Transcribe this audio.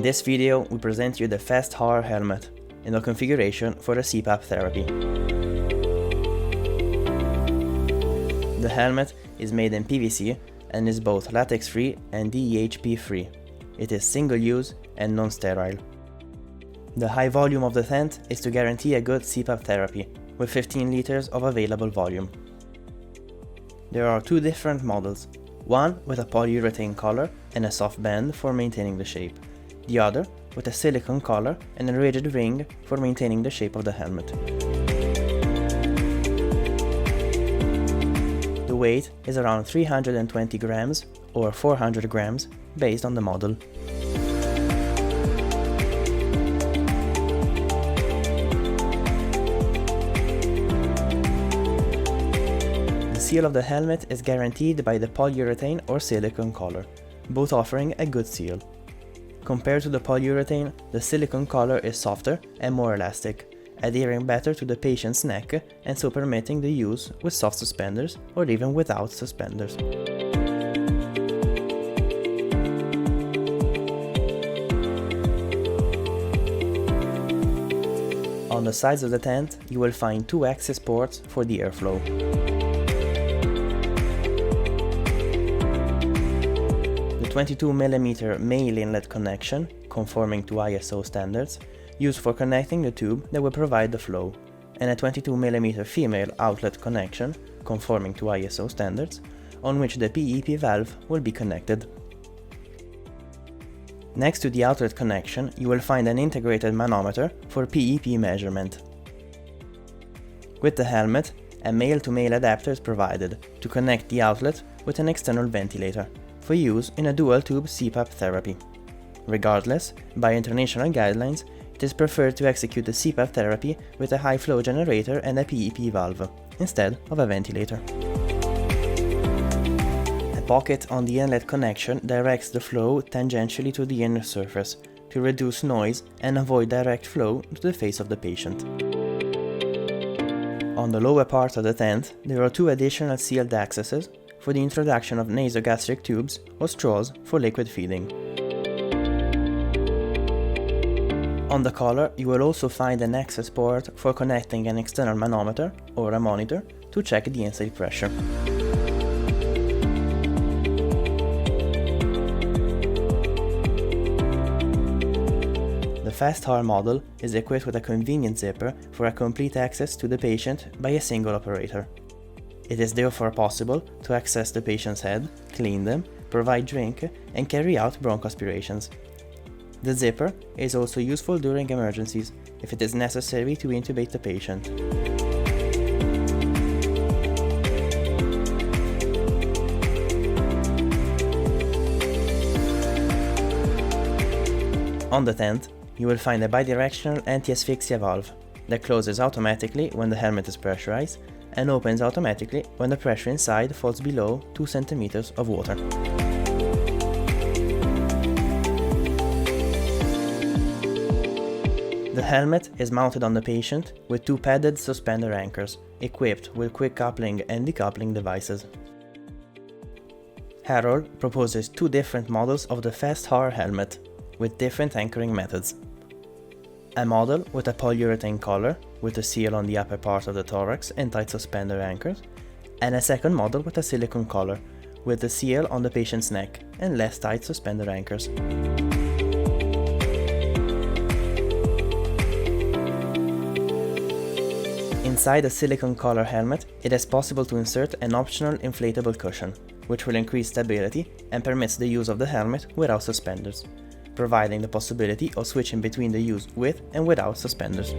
this video, we present you the fast Harol helmet in the configuration for the CPAP therapy. The helmet is made in PVC and is both latex-free and DEHP-free. It is single-use and non-sterile. The high volume of the tent is to guarantee a good CPAP therapy, with 15 liters of available volume. There are two different models, one with a polyurethane collar and a soft band for maintaining the shape, the other with a silicone collar and a rigid ring for maintaining the shape of the helmet. The weight is around 320 grams or 400 grams based on the model. The seal of the helmet is guaranteed by the polyurethane or silicone collar, both offering a good seal. Compared to the polyurethane, the silicone collar is softer and more elastic, adhering better to the patient's neck and so permitting the use with soft suspenders or even without suspenders. On the sides of the tent, you will find two access ports for the airflow. The 22mm male inlet connection, conforming to ISO standards, used for connecting the tube that will provide the flow, and a 22mm female outlet connection, conforming to ISO standards, on which the PEP valve will be connected. Next to the outlet connection, you will find an integrated manometer for PEP measurement. With the helmet, a male-to-male adapter is provided to connect the outlet with an external ventilator for use in a dual-tube CPAP therapy. Regardless, by international guidelines, it is preferred to execute the CPAP therapy with a high-flow generator and a PEP valve, instead of a ventilator. A pocket on the inlet connection directs the flow tangentially to the inner surface, to reduce noise and avoid direct flow to the face of the patient. On the lower part of the tent, there are two additional sealed accesses for the introduction of nasogastric tubes or straws for liquid feeding. On the collar, you will also find an access port for connecting an external manometer or a monitor to check the inside pressure. The fast Harol model is equipped with a convenient zipper for a complete access to the patient by a single operator. It is therefore possible to access the patient's head, clean them, provide drink, and carry out bronchoaspirations. The zipper is also useful during emergencies, if it is necessary to intubate the patient. On the tent, you will find a bidirectional anti-asphyxia valve that closes automatically when the helmet is pressurized and opens automatically when the pressure inside falls below 2 centimeters of water. The helmet is mounted on the patient with two padded suspender anchors, equipped with quick coupling and decoupling devices. Harol proposes two different models of the fast Harol helmet, with different anchoring methods. A model with a polyurethane collar, with a seal on the upper part of the thorax and tight suspender anchors, and a second model with a silicone collar, with a seal on the patient's neck and less tight suspender anchors. Inside a silicone collar helmet, it is possible to insert an optional inflatable cushion, which will increase stability and permits the use of the helmet without suspenders, providing the possibility of switching between the use with and without suspenders.